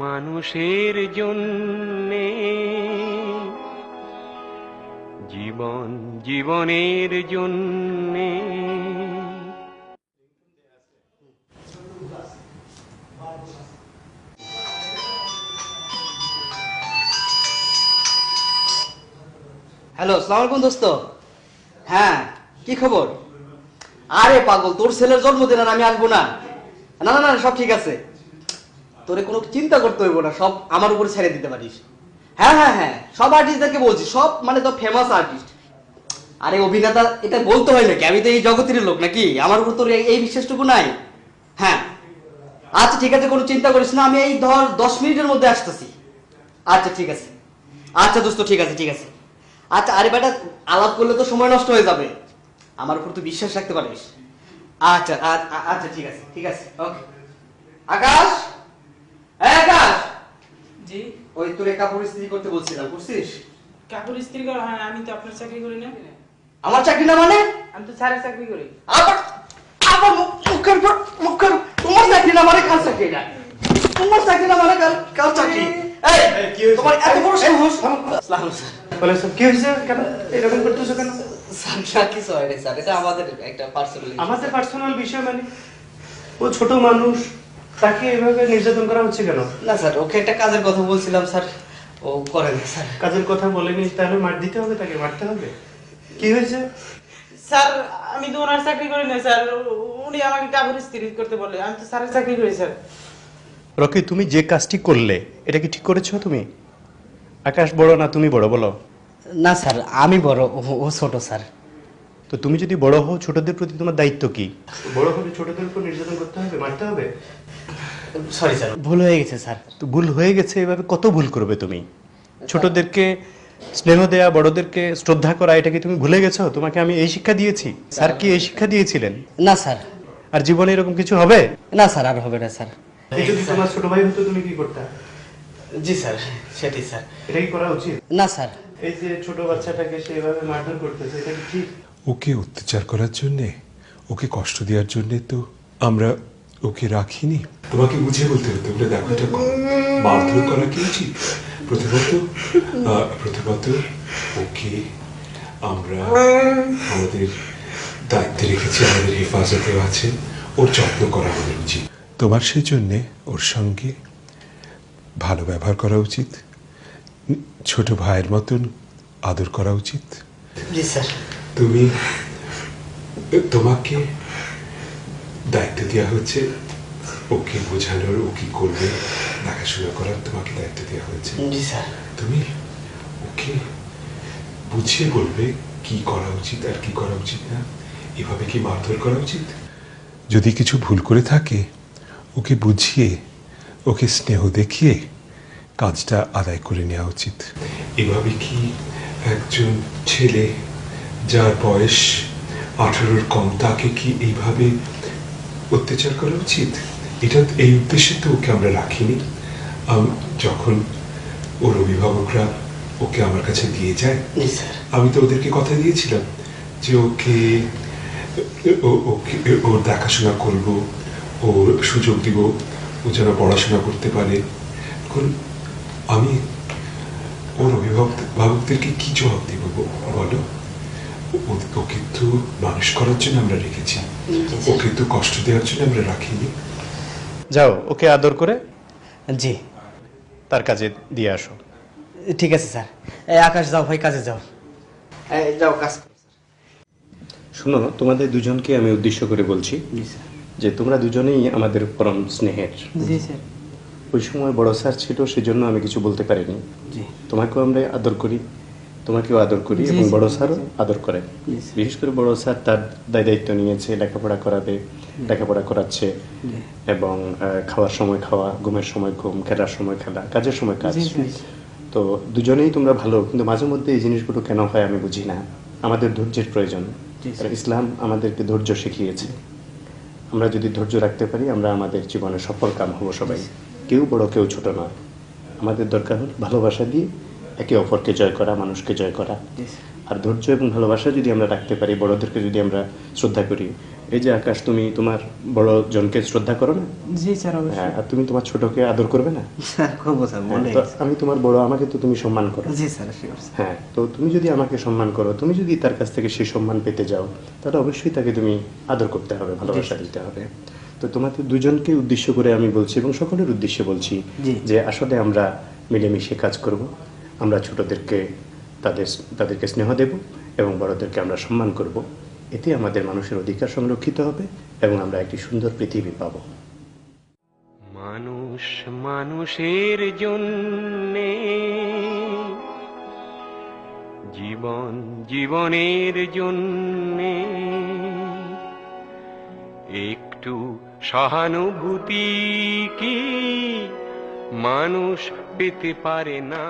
মানুষের জন্যে, জীবন জীবনের জন্যে। হ্যালো, আসসালামু আলাইকুম দোস্ত। হ্যাঁ, কি খবর? আরে পাগল, তোর ছেলের জন্মদিন আর আমি আসবো না? না না না, সব ঠিক আছে। তোরে কোনো চিন্তা করতে হইব না, সব আমার উপরে ছেড়ে দিতে পারিস। হ্যাঁ হ্যাঁ হ্যাঁ, সব আর্টিস্টদেরকে বলছি, সব মানে তো ফেমাস আর্টিস্ট। আরে অভিনেতা, এটা বলতে হয় নাকি? আমি তো এই জগতের লোক নাকি? আমার উপর তোর এই বিশ্বাসটুকু নাই? হ্যাঁ, আচ্ছা ঠিক আছে, কোনো চিন্তা করিস না, আমি এই ধর 10 মিনিটের মধ্যে আসতেছি। আচ্ছা ঠিক আছে, আচ্ছা দোস্ত, ঠিক আছে ঠিক আছে। আচ্ছা, আরে বেটা, আলাপ করলে তো সময় নষ্ট হয়ে যাবে, আমার উপর তো বিশ্বাস রাখতে পারিস। আচ্ছা আচ্ছা ঠিক আছে ঠিক আছে, ওকে। আকাশ, হ্যাঁ আকাশ, জি, ওই তোর কাপড় ইস্ত্রি করতে বলছিলাম, করছিস? কাপড় ইস্ত্রি করা হয় না, আমি তো আপনার চাকরি করি না। আমার চাকরি না মানে? আমি তো স্যারের চাকরি করি। আবার আবার মুখের পর মুখের, তোমার চাকরি না মানে কার চাকরি না? তোমার চাকরি না মানে কার চাকরি? এই কি হয়েছে? তোমার এত বড় সাহস! আসসালামু আলাইকুম। কি হয়েছে? কেন এরকম করতেছো কেন? স্যার কিছু হয় না স্যার, এটা আমাদের একটা পার্সোনাল। আমাদের পার্সোনাল বিষয় মানে? ও ছোট মানুষ, তাকে এভাবে নির্যাতন করা হচ্ছে কেন? না স্যার, ওকে একটা কাজের কথা বলছিলাম স্যার, ও করে না স্যার। কাজের কথা বলেনি, তাহলে মার দিতে হবে, তাকে মারতে হবে। কি হয়েছে? স্যার, আমি তো ওনার চাকরি করি না স্যার, উনি আমাকে কাপড় ইস্ত্রি করতে বলে, আমি তো স্যারের চাকরি করি স্যার। রকি, তুমি যে কাজটি করলে এটা কি ঠিক করেছো তুমি? আকাশ বড় না তুমি বড়, বলো? না স্যার, আমি বড়, ও ছোট স্যার। তো তুমি যদি বড় হও, ছোটদের প্রতি তোমার দায়িত্ব কি? বড় হলে ছোটদের উপর নির্যাতন করতে হবে, মারতে হবে? সরি স্যার, ভুল হয়ে গেছে স্যার। তো ভুল হয়ে গেছে, এভাবে কত ভুল করবে তুমি? ছোটদেরকে স্নেহ দেয়া, বড়দেরকে শ্রদ্ধা করা, এটা কি তুমি ভুলে গেছো? তোমাকে আমি এই শিক্ষা দিয়েছি, স্যার কি এই শিক্ষা দিয়েছিলেন? না স্যার। আর জীবনে এরকম কিছু হবে? না স্যার, আর হবে না স্যার। এই যদি তোমার ছোট ভাই হতো, তুমি কি করতে? জি স্যার, সেটাই স্যার। এটা কি করা উচিত? না স্যার। এই যে ছোট বাচ্চাটাকে সে এভাবে মারধর করতেছে, এটা কি ঠিক? ওকে অত্যাচার করার জন্যে, ওকে কষ্ট দেওয়ার জন্যে তো আমরা ওকে রাখিনি। তোমাকে বুঝিয়ে বলতে হতো, ওটা দেখো, এটা মারধর করা কি উচিত? প্রথমত ওকে আমরা আমাদের দায়িত্বে রেখেছি, আমাদের হেফাজতেও আছে, ওর যত্ন করা আমাদের উচিত। তোমার সেই জন্যে ওর সঙ্গে ভালো ব্যবহার করা উচিত, ছোট ভাইয়ের মতন আদর করা উচিত। জি স্যার। তোমাকে দায়িত্ব দেওয়া হচ্ছে ওকে বোঝানোর, ও কি করবে দেখাশোনা করার তোমাকে দায়িত্ব দেওয়া হয়েছে। জি স্যার। তুমি ওকে বুঝিয়ে বলবে কি করা উচিত আর কি করা উচিত না। এভাবে কি মারধর করা উচিত? যদি কিছু ভুল করে থাকে, ওকে বুঝিয়ে, ওকে স্নেহ দেখিয়ে কাজটা আদায় করে নেওয়া উচিত। এভাবে কি একজন ছেলে যার বয়স 18-র কম, তাকে কি এইভাবে অত্যাচার করা উচিত? এটা এই উদ্দেশ্যে তো ওকে আমরা রাখিনি। যখন ওর অভিভাবকরা ওকে আমার কাছে দিয়ে যায়, আমি তো ওদেরকে কথা দিয়েছিলাম যে ওকে ওর দেখাশোনা করব, ওর সুযোগ দিব, ও যেন পড়াশোনা করতে পারে। এখন আমি ওর অভিভাবকদেরকে কি জবাব দিব বলো? ওকে তো মানুষ করার জন্য আমরা রেখেছি, ওকে তো কষ্ট দেওয়ার জন্য আমরা রাখিনি। যাও, ওকে আদর করে জি, তার কাজে দিয়ে আসো। ঠিক আছে স্যার। আকাশ, যাও ভাই, কাজে যাও। যাও কাজ করো। শোনো, তোমাদের দুজনকে আমি উদ্দেশ্য করে বলছি জি স্যার। যে তোমরা দুজনেই আমাদের পরম স্নেহের। জি স্যার। ওই সময় বড় স্যার ছিল, সেজন্য আমি কিছু বলতে পারিনি। জি। তোমাকেও আমরা আদর করি, তোমাকেও আদর করি, এবং বড় স্যারও আদর করেন। বিশেষ করে বড় স্যার তার দায়িত্ব নিয়েছে, লেখাপড়া করাবে, লেখাপড়া করাচ্ছে, এবং খাওয়ার সময় খাওয়া, ঘুমের সময় ঘুম, খেলার সময় খেলা, কাজের সময় কাজ। তো দুজনেই তোমরা ভালো, কিন্তু মাঝে মধ্যে এই জিনিসগুলো কেন হয় আমি বুঝি না। আমাদের ধৈর্যের প্রয়োজন। ইসলাম আমাদেরকে ধৈর্য শিখিয়েছে। আমরা যদি ধৈর্য রাখতে পারি, আমরা আমাদের জীবনে সফল কাম হব সবাই। কেউ বড়, কেউ ছোট নয়। আমাদের দরকার হল ভালোবাসা দিয়ে একে অপরকে জয় করা, মানুষকে জয় করা। আর ধৈর্য এবং ভালোবাসা যদি আমরা রাখতে পারি, বড়দেরকে যদি আমরা শ্রদ্ধা করি, এই যে আকাশ, তুমি তোমার বড় জনকে শ্রদ্ধা করো না? জি স্যার অবশ্যই। হ্যাঁ, আর তুমি তোমার ছোটকে আদর করবে না? স্যার করবো স্যার, হ্যাঁ, মনে তো আমি তোমার বড়, আমাকে তো তুমি সম্মান করো। জি স্যার, শিওর। হ্যাঁ, তো তুমি যদি আমাকে সম্মান করো, তুমি যদি তার কাছ থেকে সেই সম্মান পেতে যাও, তাহলে অবশ্যই তাকে তুমি আদর করতে হবে, ভালোবাসা দিতে হবে। তো তোমাদের দুজনকে উদ্দেশ্য করে আমি বলছি এবং সকলের উদ্দেশ্যে বলছি জি। যে আসলে আমরা মিলেমিশে কাজ করব। আমরা ছোটদেরকে তাদেরকে স্নেহ দেব এবং বড়দেরকে আমরা সম্মান করব। এতে আমাদের মানুষের অধিকার সংরক্ষিত হবে এবং আমরা একটি সুন্দর পৃথিবী পাবো। মানুষ মানুষের জন্যে, জীবন জীবনের জন্যে, একটু সহানুভূতি কি মানুষ পেতে পারে না?